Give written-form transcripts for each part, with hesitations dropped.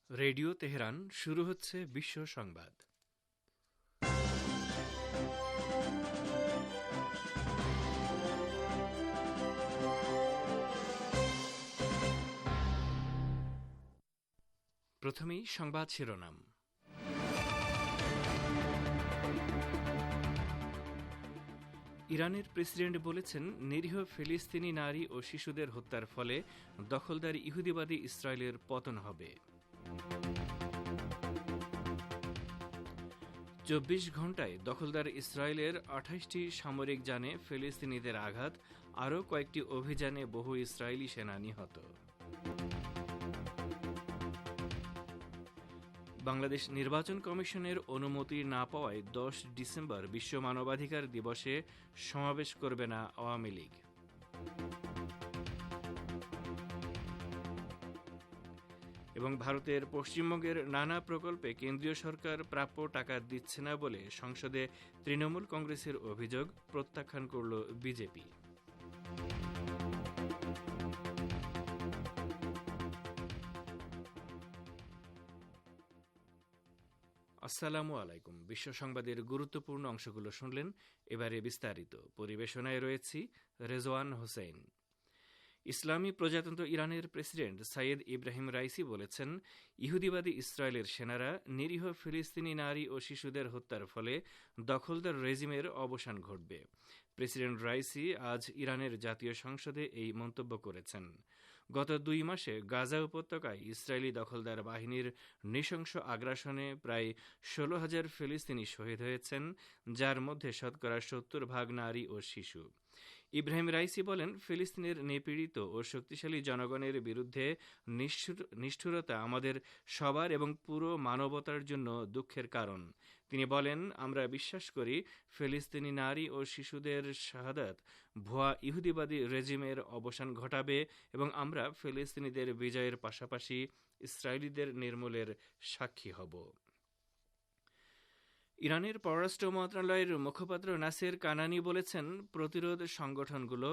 Radio Tehran শুরু হচ্ছে বিশ্ব সংবাদ। প্রথমেই সংবাদ শিরোনাম। ইরানের প্রেসিডেন্ট বলেছেন, নিরীহ ফিলিস্তিনি নারী ও শিশুদের হত্যার ফলে দখলদার ইহুদিবাদী ইসরায়েলের পতন হবে। ২৪ ঘণ্টায় দখলদার ইসরায়েলের ২৮টি সামরিক যানে ফিলিস্তিনিদের আঘাত, আরও কয়েকটি অভিযানে বহু ইসরায়েলি সেনা নিহত। বাংলাদেশ নির্বাচন কমিশনের অনুমতি না পাওয়ায় ১০ ডিসেম্বর বিশ্ব মানবাধিকার দিবসে সমাবেশ করবে না আওয়ামী লীগ। এবং ভারতের পশ্চিমবঙ্গের নানা প্রকল্পে কেন্দ্রীয় সরকার প্রাপ্য টাকা দিচ্ছে না বলে সংসদে তৃণমূল কংগ্রেসের অভিযোগ প্রত্যাখ্যান করল বিজেপি। আসসালামু আলাইকুম। বিশ্ব সংবাদের গুরুত্বপূর্ণ অংশগুলো শুনলেন, এবারে বিস্তারিত। পরিবেশনায় রয়েছি রেজওয়ান হোসেন। ইসলামী প্রজাতন্ত্র ইরানের প্রেসিডেন্ট সাইয়েদ ইব্রাহিম রাইসি বলেছেন, ইহুদিবাদী ইসরায়েলের সেনারা নিরীহ ফিলিস্তিনি নারী ও শিশুদের হত্যার ফলে দখলদার রেজিমের অবসান ঘটবে। প্রেসিডেন্ট রাইসি আজ ইরানের জাতীয় সংসদে এই মন্তব্য করেছেন। গত ২ মাসে গাজা উপত্যকায় ইসরায়েলি দখলদার বাহিনীর নৃশংস আগ্রাসনে প্রায় ১৬,০০০ ফিলিস্তিনি শহীদ হয়েছেন, যার মধ্যে শতকরা ৭০% নারী ও শিশু। ইব্রাহিম রাইসি বলেন, ফিলিস্তিনের নিপীড়িত ও শক্তিশালী জনগণের বিরুদ্ধে নিষ্ঠুরতা আমাদের সবার এবং পুরো মানবতার জন্য দুঃখের কারণ। তিনি বলেন, আমরা বিশ্বাস করি ফিলিস্তিনি নারী ও শিশুদের শাহাদাত ভুয়া ইহুদিবাদী রেজিমের অবসান ঘটাবে এবং আমরা ফিলিস্তিনিদের বিজয়ের পাশাপাশি ইসরায়েলিদের নির্মূলের সাক্ষী হব। ইরানের পররাষ্ট্র মন্ত্রণালয়ের মুখপাত্র নাসের কানানি বলেছেন, প্রতিরোধ সংগঠনগুলো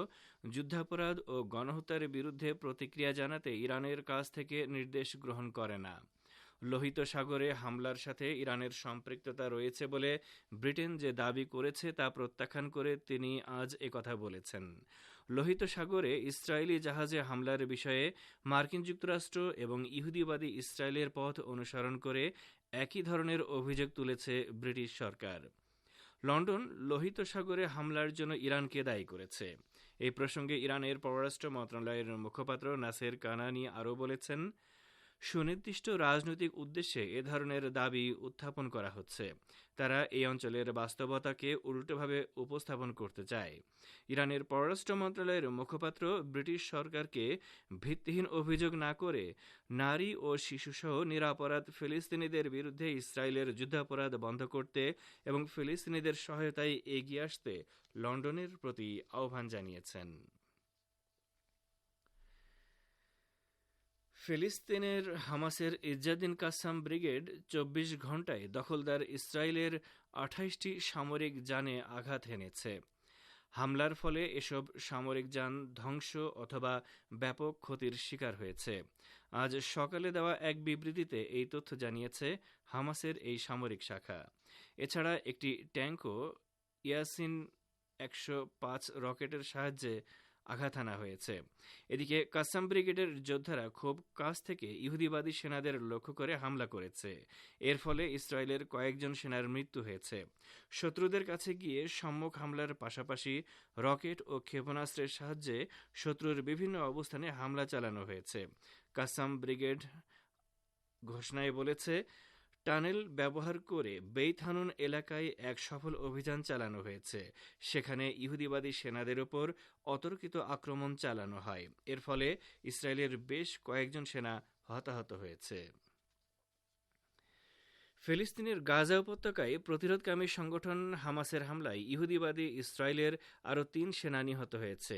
যুদ্ধাপরাধ ও গণহত্যার বিরুদ্ধে প্রতিক্রিয়া জানাতে ইরানের কাছ থেকে নির্দেশ গ্রহণ করে না। লোহিত সাগরে হামলার সাথে ইরানের সম্পৃক্ততা রয়েছে বলে ব্রিটেন যে দাবি করেছে তা প্রত্যাখ্যান করে তিনি আজ একথা বলেছেন। লোহিত সাগরে ইসরায়েলি জাহাজে হামলার বিষয়ে মার্কিন যুক্তরাষ্ট্র এবং ইহুদিবাদী ইসরায়েলের পথ অনুসরণ করে একই ধরনের অভিযোগ তুলেছে ব্রিটিশ সরকার। লন্ডন লোহিত সাগরে হামলার জন্য ইরানকে দায়ী করেছে। এই প্রসঙ্গে ইরানের পররাষ্ট্র মন্ত্রণালয়ের মুখপাত্র নাসের কানানি আরও বলেছেন, সুনির্দিষ্ট রাজনৈতিক উদ্দেশ্যে এ ধরনের দাবি উত্থাপন করা হচ্ছে। তারা এই অঞ্চলের বাস্তবতাকে উল্টোভাবে উপস্থাপন করতে চায়। ইরানের পররাষ্ট্র মন্ত্রণালয়ের মুখপাত্র ব্রিটিশ সরকারকে ভিত্তিহীন অভিযোগ না করে নারী ও শিশুসহ নিরাপরাধ ফিলিস্তিনিদের বিরুদ্ধে ইসরায়েলের যুদ্ধাপরাধ বন্ধ করতে এবং ফিলিস্তিনিদের সহায়তায় এগিয়ে আসতে লন্ডনের প্রতি আহ্বান জানিয়েছেন। ফিলিস্তিনের হামাসের ইজ্জাদিন কাসাম ব্রিগেড ২৪ ঘণ্টায় দখলদার ইসরায়েলের ২৮টি সামরিক যানে আঘাত হেনেছে। হামলার ফলে এসব সামরিক যান ধ্বংস অথবা ব্যাপক ক্ষতির শিকার হয়েছে। আজ সকালে দেওয়া এক বিবৃতিতে এই তথ্য জানিয়েছে হামাসের এই সামরিক শাখা। এছাড়া একটি ট্যাঙ্কও ইয়াসিন ১০৫ রকেটের সাহায্যে আঘাত হানা হয়েছে। এদিকে কাসাম ব্রিগেডের যোদ্ধারা খুব কাছ থেকে ইহুদিবাদী সেনাদের লক্ষ্য করে হামলা করেছে। এর ফলে ইসরায়েলের কয়েকজন সেনার মৃত্যু হয়েছে। শত্রুদের কাছে গিয়ে সম্মুখ হামলার পাশাপাশি রকেট ও ক্ষেপণাস্ত্রের সাহায্যে শত্রুর বিভিন্ন অবস্থানে হামলা চালানো হয়েছে। কাসাম ব্রিগেড ঘোষণায় বলেছে, টানেল ব্যবহার করে বেইত হানুন এলাকায় এক সফল অভিযান চালানো হয়েছে। সেখানে ইহুদিবাদী সেনাদের ওপর অতর্কিত আক্রমণ চালানো হয়। এর ফলে ইসরায়েলের বেশ কয়েকজন সেনা হতাহত হয়েছে। ফিলিস্তিনের গাজা উপত্যকায় প্রতিরোধকামী সংগঠন হামাসের হামলায় ইহুদিবাদী ইসরায়েলের আরও ৩ সেনা নিহত হয়েছে।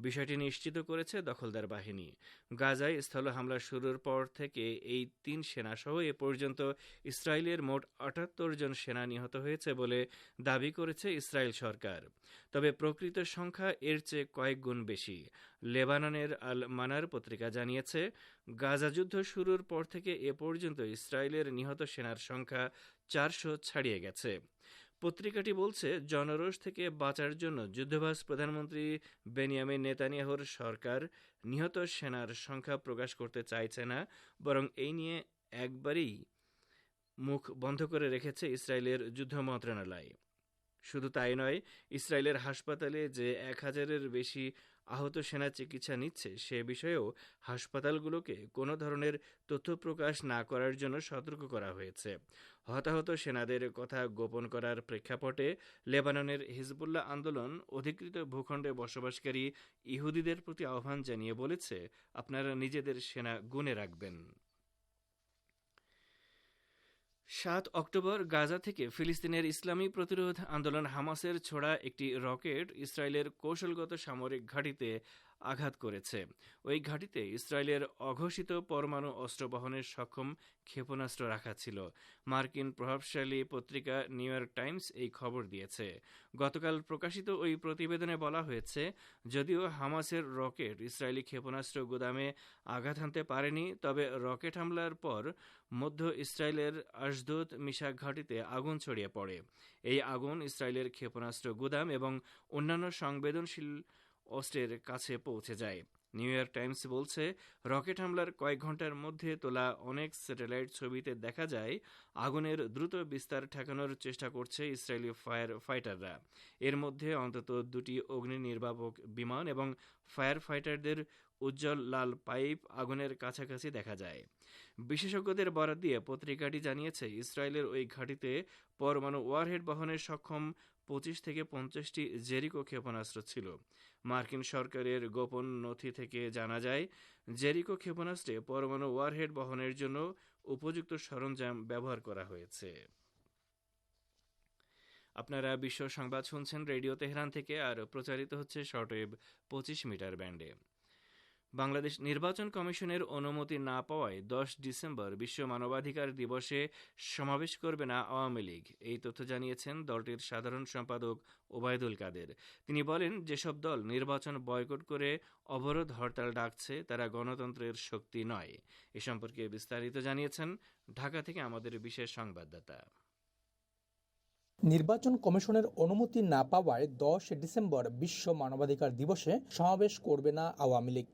বিষয়টি নিশ্চিত করেছে দখলদার বাহিনী। গাজায় স্থল হামলা শুরুর পর থেকে এই ৩ সেনাসহ এ পর্যন্ত ইসরায়েলের মোট ৭৮ জন সেনা নিহত হয়েছে বলে দাবি করেছে ইসরায়েল সরকার। তবে প্রকৃত সংখ্যা এর চেয়ে কয়েক গুণ বেশি। লেবাননের আল মানার পত্রিকা জানিয়েছে, গাজা যুদ্ধ শুরুর পর থেকে এ পর্যন্ত ইসরায়েলের নিহত সেনার সংখ্যা 400 ছাড়িয়ে গেছে। পত্রিকাটি বলছে, জনরোষ থেকে বাঁচার জন্য যুদ্ধবাজ প্রধানমন্ত্রী বেনিয়ামিন নেতানিয়াহুর সরকার নিহত সেনার সংখ্যা প্রকাশ করতে চাইছে না, বরং এই নিয়ে একবারই মুখ বন্ধ করে রেখেছে ইসরায়েলের যুদ্ধ মন্ত্রণালয়। শুধু তাই নয়, ইসরায়েলের হাসপাতালে যে 1000-এর বেশি আহত সেনা চিকিৎসা নিচ্ছে সে বিষয়েও হাসপাতালগুলোকে কোনো ধরনের তথ্য প্রকাশ না করার জন্য সতর্ক করা হয়েছে। হতাহত সেনাদের কথা গোপন করার প্রেক্ষাপটে লেবাননের হিজবুল্লাহ আন্দোলন অধিকৃত ভূখণ্ডে বসবাসকারী ইহুদিদের প্রতি আহ্বান জানিয়ে বলেছে, আপনারা নিজেদের সেনা গুনে রাখবেন। 7 অক্টোবর গাজা থেকে ফিলিস্তিনের ইসলামী প্রতিরোধ আন্দোলন হামাসের ছোড়া একটি রকেট ইসরায়েলের কৌশলগত সামরিক ঘাঁটিতে আঘাত করেছে। ওই ঘাঁটিতে ইসরায়েলের অঘোষিত পরমাণু অস্ত্র বহনের সক্ষম ক্ষেপণাস্ত্র রাখা ছিল। মার্কিন প্রভাবশালী পত্রিকা নিউ ইয়র্ক টাইমস এই খবর দিয়েছে। গতকাল প্রকাশিত ওই প্রতিবেদনে বলা হয়েছে, যদিও হামাসের রকেট ইসরায়েলি ক্ষেপণাস্ত্র গুদামে আঘাত হানতে পারেনি, তবে রকেট হামলার পর মধ্য ইসরায়েলের আশদোদ মিশাক ঘাঁটিতে আগুন ছড়িয়ে পড়ে। এই আগুন ইসরায়েলের ক্ষেপণাস্ত্র গুদাম এবং অন্যান্য সংবেদনশীল অস্ত্রের কাছে পৌঁছে যায়। নিউ ইয়র্ক টাইমস বলছে, রকেট হামলার কয়েক ঘন্টার মধ্যে তোলা অনেক স্যাটেলাইট ছবিতে দেখা যায় আগুনের দ্রুত বিস্তার ঠেকানোর চেষ্টা করছে ইসরায়েলি ফায়ার ফাইটাররা। এর মধ্যে অন্তত 2টি অগ্নি নির্বাপক বিমান এবং ফায়ার ফাইটারদের উজ্জ্বল লাল পাইপ আগুনের কাছাকাছি দেখা যায়। বিশেষজ্ঞদের বরাত দিয়ে পত্রিকাটি জানিয়েছে, ইসরায়েলের ওই ঘাঁটিতে পরমাণু ওয়ারহেড বহনের সক্ষম 25 থেকে 50টি জেরিকো ক্ষেপণাস্ত্র ছিল। মার্কিন সরকারের গোপন নথি থেকে জানা যায়, জেরিকো ক্ষেপণাস্ত্রে পরমাণু ওয়ারহেড বহনের জন্য উপযুক্ত সরঞ্জাম ব্যবহার করা হয়েছে। আপনারা বিশ্ব সংবাদ শুনছেন রেডিও তেহরান থেকে, আর প্রচারিত হচ্ছে শর্টওয়েভ 25 মিটার ব্যান্ডে। বাংলাদেশ নির্বাচন কমিশনের অনুমতি না পাওয়ায় 10 ডিসেম্বর বিশ্ব মানবাধিকার দিবসে সমাবেশ করবে না আওয়ামী লীগ। এই তথ্য জানিয়েছেন দলটির সাধারণ সম্পাদক ওবায়দুল কাদের। তিনি বলেন, যেসব দল নির্বাচন বয়কট করে অবরোধ হরতাল ডাকছে তারা গণতন্ত্রের শক্তি নয়। এ সম্পর্কে বিস্তারিত জানিয়েছেন ঢাকা থেকে আমাদের বিশেষ সংবাদদাতা। নির্বাচন কমিশনের অনুমতি না পাওয়ায় 10 ডিসেম্বর বিশ্ব মানবাধিকার দিবসে সমাবেশ করবে না আওয়ামী লীগ,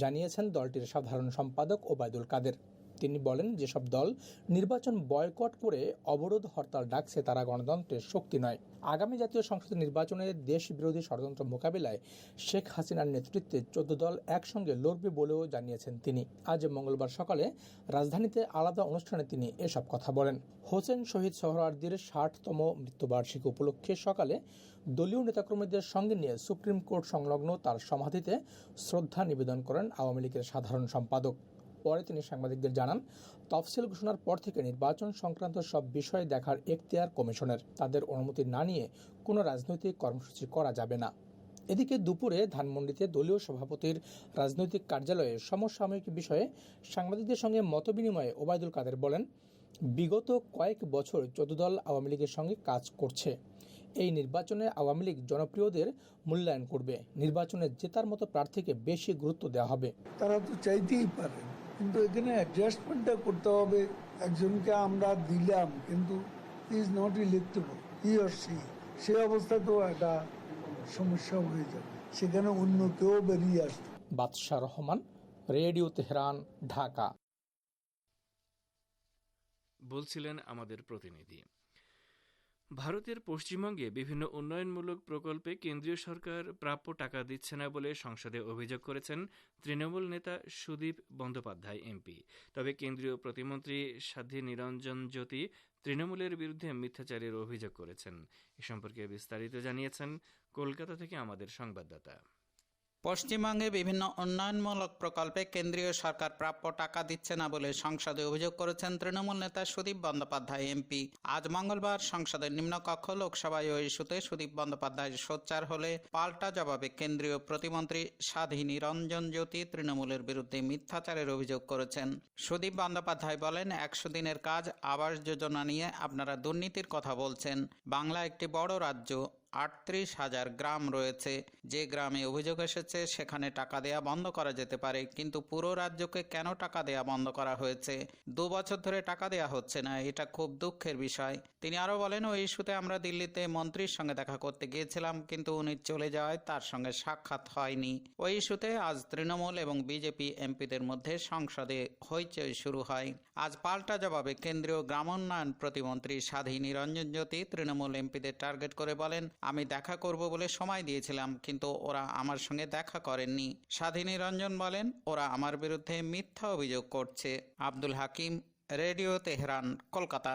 জানিয়েছেন দলটির সাধারণ সম্পাদক ওবায়দুল কাদের। তিনি বলেন, যেসব দল নির্বাচন বয়কট করে অবরোধ হরতাল ডাকছে তারা গণতন্ত্রের শক্তি নয়। আগামী জাতীয় সংসদ নির্বাচনে দেশ বিরোধী ষড়যন্ত্র মোকাবিলায় শেখ হাসিনার নেতৃত্বে 14 দল একসঙ্গে লড়বে বলেও জানিয়েছেন তিনি। আজ মঙ্গলবার সকালে রাজধানীতে আলাদা অনুষ্ঠানে তিনি এসব কথা বলেন। হোসেন শহীদ সোহরাওয়ার্দীর 60তম মৃত্যুবার্ষিকী উপলক্ষে সকালে দলীয় নেতাকর্মীদের সঙ্গে নিয়ে সুপ্রিম কোর্ট সংলগ্ন তার সমাধিতে শ্রদ্ধা নিবেদন করেন আওয়ামী লীগের সাধারণ সম্পাদক। পরে তিনি সাংবাদিকদের জানান, তফসিল ঘোষণার পর থেকে নির্বাচন সংক্রান্ত সব বিষয় দেখার এখতিয়ার কমিশনের। তাদের অনুমতি না নিয়ে কোনো রাজনৈতিক কর্মসূচি করা যাবে না। এদিকে দুপুরে ধানমন্ডিতে দলীয় সভাপতির রাজনৈতিক কার্যালয়ে সমসাময়িক বিষয়ে সাংবাদিকদের সঙ্গে মতবিনিময়ে ওবায়দুল কাদের বলেন, বিগত কয়েক বছর 14 দল আওয়ামী লীগের সঙ্গে কাজ করছে। এই নির্বাচনে আওয়ামী লীগ জনপ্রিয়দের মূল্যায়ন করবে। নির্বাচনে জেতার মতো প্রার্থীকে বেশি গুরুত্ব দেওয়া হবে। তারা তো চাইতেই পারে, কিন্তু এখানে অ্যাডজাস্টমেন্টটা করতে হবে। একজনকে আমরা দিলাম, কিন্তু he is not electable, he or she, সে অবস্থা তো একটা সমস্যা হয়ে যাবে, সেখানে অন্য কেউ বেরিয়ে আসবে। বাদশা রহমান, রেডিও তেহরান, ঢাকা। বলছিলেন আমাদের প্রতিনিধি। ভারতের পশ্চিমবঙ্গে বিভিন্ন উন্নয়নমূলক প্রকল্পে কেন্দ্রীয় সরকার প্রাপ্য টাকা দিচ্ছে না বলে সংসদে অভিযোগ করেছেন তৃণমূল নেতা সুদীপ বন্দ্যোপাধ্যায় এমপি। তবে কেন্দ্রীয় প্রতিমন্ত্রী সাধ্বী নিরঞ্জন জ্যোতি তৃণমূলের বিরুদ্ধে মিথ্যাচারের অভিযোগ করেছেন। এ সম্পর্কে বিস্তারিত জানিয়েছেন কলকাতা থেকে আমাদের সংবাদদাতা। পশ্চিমবঙ্গে বিভিন্ন উন্নয়নমূলক প্রকল্পে কেন্দ্রীয় সরকার প্রাপ্য টাকা দিচ্ছে না বলে সংসদে অভিযোগ করেছেন তৃণমূল নেতা সুদীপ বন্দ্যোপাধ্যায় এমপি। আজ মঙ্গলবার সংসদের নিম্নকক্ষ লোকসভায় ওই ইস্যুতে সুদীপ বন্দ্যোপাধ্যায় সোচ্চার হলে পাল্টা জবাবে কেন্দ্রীয় প্রতিমন্ত্রী সাধ্বী নিরঞ্জন জ্যোতি তৃণমূলের বিরুদ্ধে মিথ্যাচারের অভিযোগ করেছেন। সুদীপ বন্দ্যোপাধ্যায় বলেন, 100 দিনের কাজ আবাস যোজনা নিয়ে আপনারা দুর্নীতির কথা বলছেন। বাংলা একটি বড় রাজ্য, 38,000 গ্রাম রয়েছে। যে গ্রামে অভিযোগ এসেছে সেখানে টাকা দেয়া বন্ধ করা যেতে পারে, কিন্তু পুরো রাজ্যকে কেন টাকা দেয়া বন্ধ করা হয়েছে? 2 বছর ধরে টাকা দেয়া হচ্ছে না, এটা খুব দুঃখের বিষয়। তিনি আরো বলেন, ওই ইস্যুতে আমরা দিল্লিতে মন্ত্রীর সঙ্গে দেখা করতে গিয়েছিলাম, কিন্তু উনি চলে যাওয়ায় তার সঙ্গে সাক্ষাৎ হয়নি। ওই ইস্যুতে আজ তৃণমূল এবং বিজেপি এমপিদের মধ্যে সংসদে হইচই শুরু হয়। আজ পাল্টা জবাবে কেন্দ্রীয় গ্রামোন্নয়ন প্রতিমন্ত্রী সাধী নিরঞ্জন জ্যোতি তৃণমূল এমপিদের টার্গেট করে বলেন, আমি দেখা করব বলে সময় দিয়েছিলাম, কিন্তু ওরা আমার সঙ্গে দেখা করেননি। সাধী নিরঞ্জন বলেন, ওরা আমার বিরুদ্ধে মিথ্যা অভিযোগ করছে। Abdul Hakim, radio Tehran, Kolkata.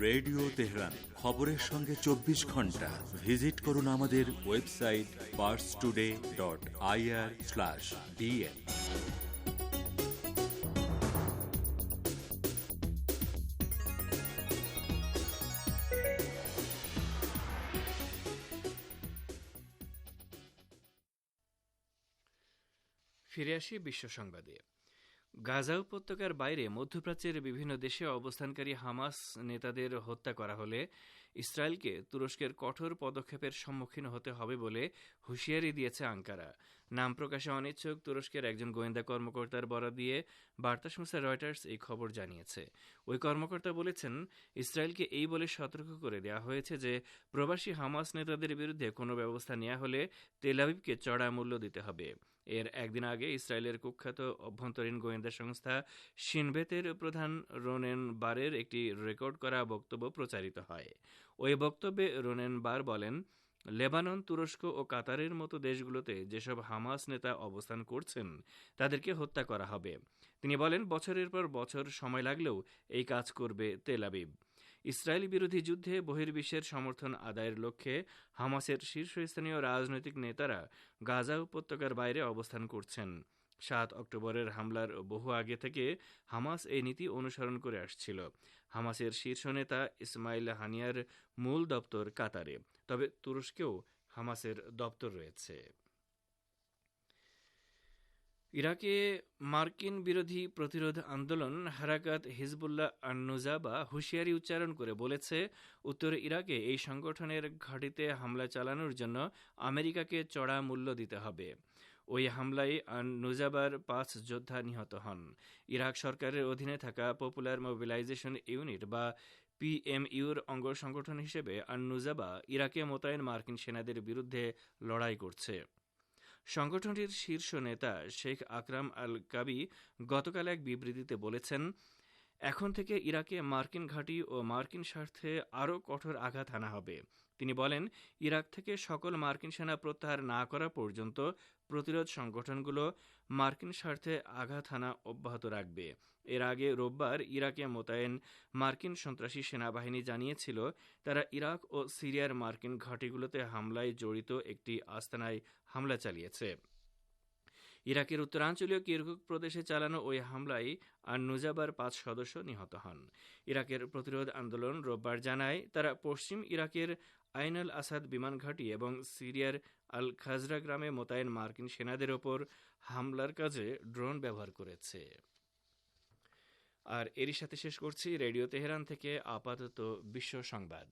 Radio Tehran, খবরের সঙ্গে 24 ঘন্টা। ভিজিট করুন আমাদের ওয়েবসাইট parstoday.ir/dn। ফিরে আসি বিশ্ব সংবাদে। গাজা উপত্যকার বাইরে মধ্যপ্রাচ্যের বিভিন্ন দেশে অবস্থানকারী হামাস নেতাদের হত্যা করা হলে ইসরায়েলকে তুরস্কের কঠোর পদক্ষেপের সম্মুখীন হতে হবে বলে হুঁশিয়ারি দিয়েছে আঙ্কারা। নাম প্রকাশে অনিচ্ছুক তুরস্কের একজন গোয়েন্দা কর্মকর্তার বরাত দিয়ে বার্তা সংস্থা রয়টার্স এই খবর জানিয়েছে। ওই কর্মকর্তা বলেছেন, ইসরায়েলকে এই বলে সতর্ক করে দেওয়া হয়েছে যে প্রবাসী হামাস নেতাদের বিরুদ্ধে কোনো ব্যবস্থা নেওয়া হলে তেল আবিবকে চড়া মূল্য দিতে হবে। এর একদিন আগে ইসরায়েলের কুখ্যাত অভ্যন্তরীণ গোয়েন্দা সংস্থা শিনবেতের প্রধান রোনেন বারের একটি রেকর্ড করা বক্তব্য প্রচারিত হয়। ওই বক্তব্যে রোনেন বার বলেন, লেবানন, তুরস্ক ও কাতারের মতো দেশগুলোতে যেসব হামাস নেতা অবস্থান করছেন তাদেরকে হত্যা করা হবে। তিনি বলেন, বছরের পর বছর সময় লাগলেও এই কাজ করবে তেল আবিব। ইসরায়েল বিরোধী যুদ্ধে বহির্বিশ্বের সমর্থন আদায়ের লক্ষ্যে হামাসের শীর্ষস্থানীয় রাজনৈতিক নেতারা গাজা উপত্যকার বাইরে অবস্থান করছেন। 7 অক্টোবরের হামলার বহু আগে থেকে হামাস এই নীতি অনুসরণ করে আসছিল। হামাসের শীর্ষ নেতা ইসমাইল হানিয়ার মূল দপ্তর কাতারে, তবে তুরস্কেও হামাসের দপ্তর রয়েছে। ইরাকে মার্কিন বিরোধী প্রতিরোধ আন্দোলন হারাকাত হিজবুল্লাহ আন-নুজাবা হুঁশিয়ারি উচ্চারণ করে বলেছে, উত্তর ইরাকে এই সংগঠনের ঘাঁটিতে হামলা চালানোর জন্য আমেরিকাকে চড়া মূল্য দিতে হবে। ওই হামলায় আন-নুজাবার 5 যোদ্ধা নিহত হন। ইরাক সরকারের অধীনে থাকা পপুলার মোবিলাইজেশন ইউনিট বা পিএমইউর অঙ্গ সংগঠন হিসেবে আন-নুজাবা ইরাকে মোতায়েন মার্কিন সেনাদের বিরুদ্ধে লড়াই করছে। সংগঠনটির শীর্ষ নেতা শেখ আকরাম আল কাবি গতকাল এক বিবৃতিতে বলেছেন, এখন থেকে ইরাকে মার্কিন ঘাঁটি ও মার্কিন স্বার্থে আরও কঠোর আঘাত হানা হবে। তিনি বলেন, ইরাক থেকে সকল মার্কিন সেনা প্রত্যাহার না করা পর্যন্ত প্রতিরোধ সংগঠনগুলো মার্কিন স্বার্থে আঘাত হানা অব্যাহত রাখবে। এর আগে রোববার ইরাকে মোতায়েন মার্কিন সন্ত্রাসী সেনাবাহিনী জানিয়েছিল, তারা ইরাক ও সিরিয়ার মার্কিন ঘাঁটিগুলোতে হামলায় জড়িত একটি আস্তানায় হামলা চালিয়েছে। ইরাকের উত্তরাঞ্চলীয় কিরকুক প্রদেশে চালানো ওই হামলায় আন-নুজাবার 5 সদস্য নিহত হন। ইরাকের প্রতিরোধ আন্দোলন রোববার জানায়, তারা পশ্চিম ইরাকের আইন আল আসাদ বিমান ঘাঁটি এবং সিরিয়ার আল খাজরা গ্রামে মোতায়েন মার্কিন সেনাদের ওপর হামলার কাজে ড্রোন ব্যবহার করেছে। আর এরই সাথে শেষ করছি রেডিও তেহরান থেকে আপাতত বিশ্ব সংবাদ।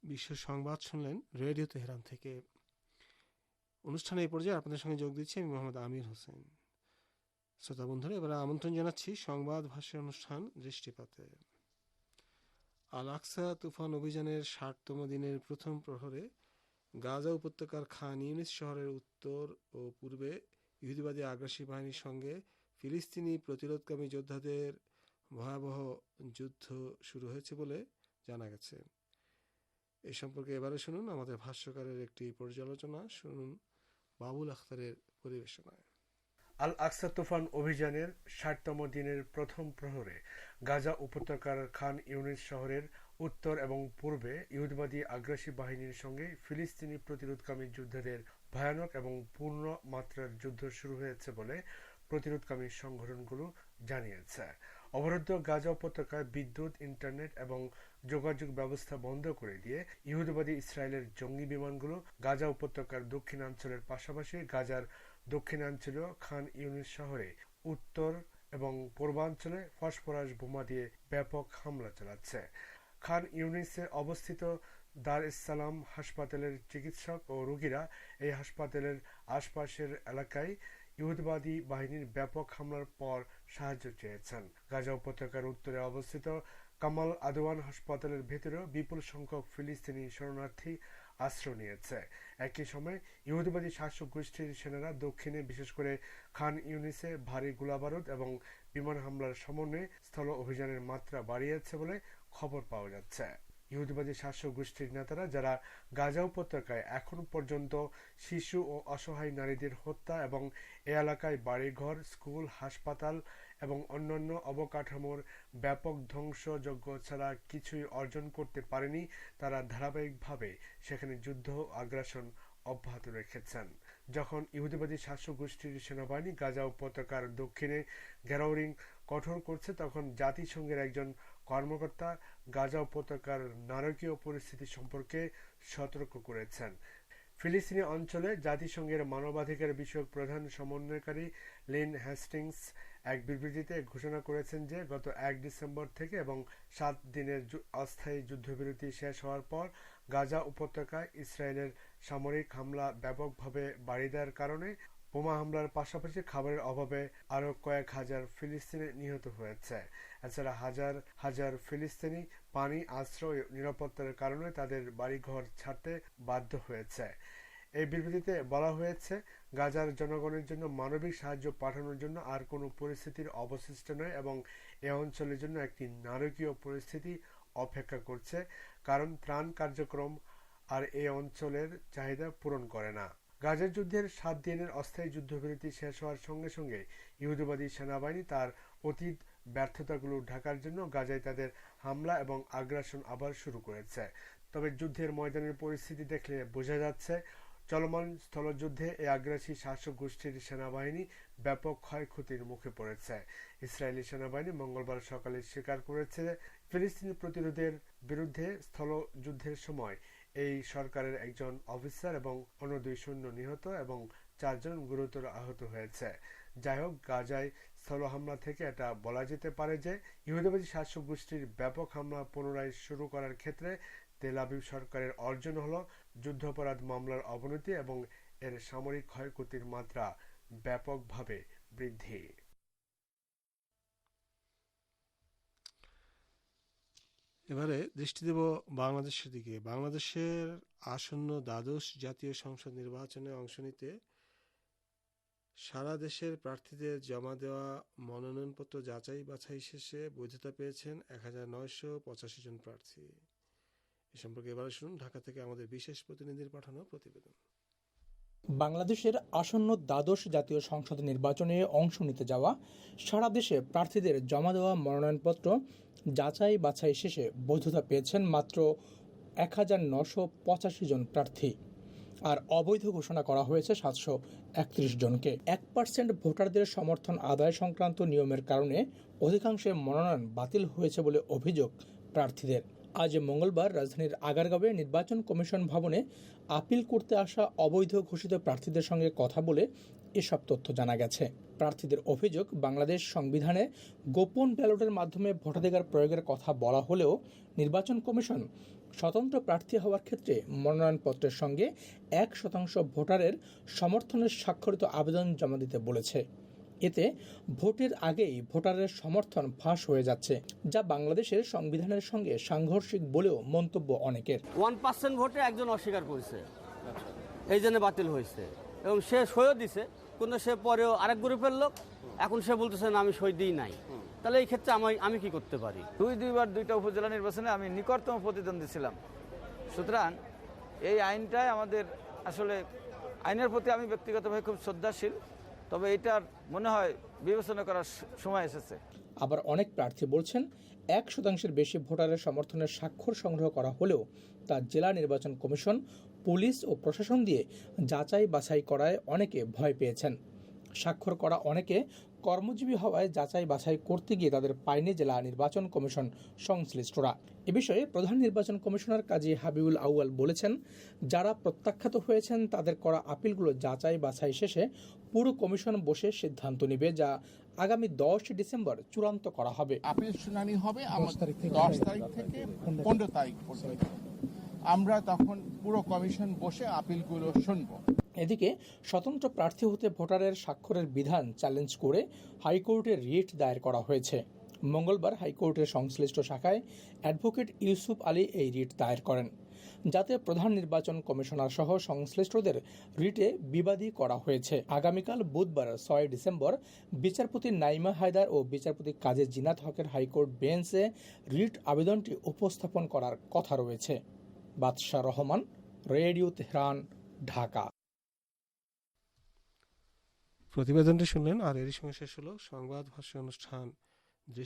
বিশ্ব সংবাদ শুনলেন রেডিও তেহরান থেকে। অনুষ্ঠানে এই পর্যায়ে আপনাদের সঙ্গে যোগ দিচ্ছি আমি মোহাম্মদ আমির হোসেন। শ্রোতা বন্ধুরা, এবার আমন্ত্রণ জানাচ্ছি সংবাদ ভাষ্য অনুষ্ঠান দৃষ্টিপাতে। আল আকসা তুফান অভিযানের 60তম দিনের প্রথম প্রহরে গাজা উপত্যকার খান ইউনিস শহরের উত্তর ও পূর্বে ইহুদিবাদী আগ্রাসী বাহিনীর সঙ্গে ফিলিস্তিনি প্রতিরোধকামী যোদ্ধাদের ভয়াবহ যুদ্ধ শুরু হয়েছে বলে জানা গেছে। এই সম্পর্কে এবারে শুনুন আমাদের ভাষ্যকারের একটি পর্যালোচনা। শুনুন বাবুল আখতারের পরিবেশনায়। আল আকসা তুফান অভিযানের ৬০তম দিনের প্রথম প্রহরে গাজা উপত্যকার খান ইউনিস শহরের উত্তর এবং পূর্বে ইহুদিবাদী আগ্রাসী বাহিনীর সঙ্গে ফিলিস্তিনি প্রতিরোধকামী যোদ্ধাদের ভয়ানক এবং পূর্ণ মাত্রার যুদ্ধ শুরু হয়েছে বলে প্রতিরোধকামী সংগঠনগুলো জানিয়েছে। অবরুদ্ধ গাজা উপত্যকায় বিদ্যুৎ, ইন্টারনেট এবং যোগাযোগ ব্যবস্থা বন্ধ করে দিয়ে ইহুদিবাদী ইসরায়েলের জঙ্গি বিমানগুলো গাজা উপত্যকার দক্ষিণাঞ্চলের পাশাপাশি গাজার দক্ষিণাঞ্চলীয় খান ইউনিস শহরে উত্তর এবং পূর্বাঞ্চলে ফসফরাস বোমা দিয়ে ব্যাপক হামলা চালাচ্ছে। খান ইউনিসে অবস্থিত দার ইস সালাম হাসপাতালের চিকিৎসক ও রোগীরা এই হাসপাতালের আশপাশের এলাকায় ইহুদিবাদী বাহিনীর ব্যাপক হামলার পর সাহায্য চেয়েছেন। গাজা উপত্যকার উত্তরে অবস্থিত কামাল আদওয়ান হাসপাতালের ভেতরেও বিপুল সংখ্যক ফিলিস্তিনি শরণার্থী আশ্রয় নিয়েছে। একই সময় ইহুদিবাদী শাসক গোষ্ঠীর সেনারা দক্ষিণে বিশেষ করে খান ইউনিসে ভারী গোলাবারুদ এবং বিমান হামলার সমন্বয়ে স্থল অভিযানের মাত্রা বাড়িয়েছে বলে খবর পাওয়া যাচ্ছে। ইহুদিবাদী শাসক গোষ্ঠীর নেতারা যারা গাজা উপত্যকায় এখন পর্যন্ত শিশু ও অসহায় নারীদের হত্যা এবং এ এলাকায় বাড়িঘর, স্কুল, হাসপাতাল এবং অন্যান্য অবকাঠামোর ব্যাপক ধ্বংসযজ্ঞ ছাড়া কিছুই অর্জন করতে পারেনি, তারা ধারাবাহিকভাবে সেখানে যুদ্ধ আগ্রাসন অব্যাহত রেখেছেন। যখন ইহুদিবাদী শাসক গোষ্ঠীর সেনাবাহিনী গাজা উপত্যকার দক্ষিণে ঘেরাওরিং কঠোর করছে, তখন জাতিসংঘের একজন কর্মকর্তা গাজা উপত্যকার নারকীয় পরিস্থিতি সম্পর্কে সতর্ক করেছেন। ফিলিস্তিনি অঞ্চলে জাতিসংঘের মানবাধিকার বিষয়ক প্রধান সমন্বয়কারী লিন হেস্টিংস এক বিবৃতিতে ঘোষণা করেছেন যে গত ১ ডিসেম্বর থেকে এবং ৭ দিনের অস্থায়ী যুদ্ধবিরতি শেষ হওয়ার পর গাজা উপত্যকায় ইসরায়েলের সামরিক হামলা ব্যাপকভাবে বাড়িয়ে দেওয়ার কারণে বোমা হামলার পাশাপাশি খাবারের অভাবে আরও কয়েক হাজার ফিলিস্তিনি নিহত হয়েছে। এছাড়া হাজার হাজার ফিলিস্তিনি পানি, আশ্রয়, নিরাপত্তার কারণে তাদের বাড়িঘর ছাড়তে বাধ্য হয়েছে। এই বিবৃতিতে বলা হয়েছে, গাজার জনগণের জন্য মানবিক সাহায্য পাঠানোর জন্য আর কোনো পরিস্থিতির অবশিষ্ট নয় এবং এ অঞ্চলের জন্য একটি নারকীয় পরিস্থিতি অপেক্ষা করছে, কারণ ত্রাণ কার্যক্রম আর এই অঞ্চলের চাহিদা পূরণ করে না। গাজার যুদ্ধের ৭ দিনের অস্থায়ী যুদ্ধবিরতি শেষ হওয়ার সঙ্গে সঙ্গে ইহুদিবাদী সেনাবাহিনী তার অতীত ব্যর্থতাগুলো ঢাকার জন্য গাজায় তাদের হামলা এবং আগ্রাসন আবার শুরু করেছে। তবে যুদ্ধের ময়দানের পরিস্থিতি দেখলে বোঝা যাচ্ছে চলমান স্থলযুদ্ধে এই আগ্রাসী শাসক গোষ্ঠীর সেনাবাহিনী ব্যাপক ক্ষয়ক্ষতির মুখে পড়েছে। ইসরায়েলি সেনাবাহিনী মঙ্গলবার সকালে স্বীকার করেছে ফিলিস্তিনি প্রতিরোধের বিরুদ্ধে স্থলযুদ্ধের সময় এই সরকারের একজন অফিসার এবং অন্য ২ সৈন্য নিহত এবং ৪ জন গুরুতর আহত হয়েছে। যাই হোক, গাজায় স্থল হামলা থেকে এটা বলা যেতে পারে যে ইহুদিবাদী শাসক গোষ্ঠীর ব্যাপক হামলা পুনরায় শুরু করার ক্ষেত্রে তেল আবিব সরকারের অর্জন হল যুদ্ধাপরাধ মামলার অবনতি এবং এর সামরিক ক্ষয়ক্ষতির মাত্রা ব্যাপকভাবে বৃদ্ধি। এবারে দৃষ্টি দেব বাংলাদেশের দিকে। বাংলাদেশের আসন্ন দ্বাদশ জাতীয় সংসদ নির্বাচনে অংশ নিতে সারা দেশের প্রার্থীদের জমা দেওয়া মনোনয়নপত্র যাচাই বাছাই শেষে বৈধতা পেয়েছেন ১৯৮৫ জন প্রার্থী। এ সম্পর্কে এবারে শুনুন ঢাকা থেকে আমাদের বিশেষ প্রতিনিধির পাঠানো প্রতিবেদন। বাংলাদেশের আসন্ন দ্বাদশ জাতীয় সংসদ নির্বাচনে অংশ নিতে যাওয়া সারা দেশে প্রার্থীদের জমা দেওয়া মনোনয়নপত্র যাচাই বাছাই শেষে বৈধতা পেয়েছেন মাত্র ১৯৮৫ জন প্রার্থী, আর অবৈধ ঘোষণা করা হয়েছে ৭৩১ জনকে। ১% ভোটারদের সমর্থন আদায় সংক্রান্ত নিয়মের কারণে অধিকাংশের মনোনয়ন বাতিল হয়েছে বলে অভিযোগ প্রার্থীদের। আজ মঙ্গলবার রাজধানীর আগারগাঁওয়ে নির্বাচন কমিশন ভবনে আপিল করতে আসা অবৈধ ঘোষিত প্রার্থীদের সঙ্গে কথা বলে এসব তথ্য জানা গেছে। প্রার্থীদের অভিযোগ, বাংলাদেশ সংবিধানে গোপন ব্যালটের মাধ্যমে ভোটাধিকার প্রয়োগের কথা বলা হলেও নির্বাচন কমিশন স্বতন্ত্র প্রার্থী হওয়ার ক্ষেত্রে মনোনয়নপত্রের সঙ্গে ১% ভোটারের সমর্থনের স্বাক্ষরিত আবেদন জমা দিতে বলেছে। এতে ভোটের আগেই ভোটারের সমর্থন ফাঁস হয়ে যাচ্ছে, যা বাংলাদেশের সংবিধানের সঙ্গে সাংঘর্ষিক বলেও মন্তব্য অনেকের। 1% ভোটে একজন অস্বীকার করেছে, এই জন্য বাতিল হয়েছে এবং সে সইও দিছে, কিন্তু সে পরেও আরেক গ্রুপের লোক, এখন সে বলতেছে না আমি সই দিই নাই। তাহলে এই ক্ষেত্রে আমি কি করতে পারি? দুইবার 2টা উপজেলা নির্বাচনে আমি নিকটতম প্রতিদ্বন্দ্বী ছিলাম, সুতরাং এই আইনটাই আমাদের আসলে আইনের প্রতি আমি ব্যক্তিগতভাবে খুব শ্রদ্ধাশীল, তবে এটার মনে হয় বিবেচনা করার সময় এসেছে। আবার অনেক প্রার্থী বলছেন 1% বেশি ভোটারের সমর্থনের স্বাক্ষর সংগ্রহ করা হলেও তা জেলা নির্বাচন কমিশন, পুলিশ ও প্রশাসন দিয়ে যাচাই বাছাই করায় অনেকে ভয় পেয়েছেন। স্বাক্ষর করা অনেকে কর্মজীবী হওয়ায় যাচাই বাছাই করতে গিয়ে তাদের পায়নি জেলা নির্বাচন কমিশন সংশ্লিষ্টরা। এ বিষয়ে প্রধান নির্বাচন কমিশনার কাজী হাবিবুল আউয়াল বলেছেন, যারা প্রত্যাখ্যাত হয়েছেন তাদের করা আপিলগুলো যাচাই বাছাই শেষে পুরো কমিশন বসে সিদ্ধান্ত নেবে, যা আগামী 10 ডিসেম্বর চূড়ান্ত করা হবে। আপিল শুনানি হবে 10 তারিখ থেকে 15 তারিখ পর্যন্ত। আমরা তখন পুরো কমিশন বসে আপিলগুলো শুনবো। এদিকে স্বতন্ত্র প্রার্থী হতে ভোটারের স্বাক্ষরের বিধান চ্যালেঞ্জ করে হাইকোর্টে রিট দায়ের করা হয়েছে। মঙ্গলবার হাইকোর্টের সংশ্লিষ্ট শাখায় অ্যাডভোকেট ইউসুফ আলী এই রিট দায়ের করেন, যাতে প্রধান নির্বাচন কমিশনার সহ সংশ্লিষ্টদের রিটে বিবাদী করা হয়েছে। আগামীকাল বুধবার 6 ডিসেম্বর বিচারপতি নাইমা হায়দার ও বিচারপতি কাজী জিনাত হকের হাইকোর্ট বেঞ্চে রিট আবেদনটি উপস্থাপন করার কথা রয়েছে। বাদশাহ রহমান, রেডিও তেহরান, ঢাকা। প্রতিবেদনটি শুনলেন, আর এরই সঙ্গে শেষ হলো সংবাদ ভাষ্য অনুষ্ঠান।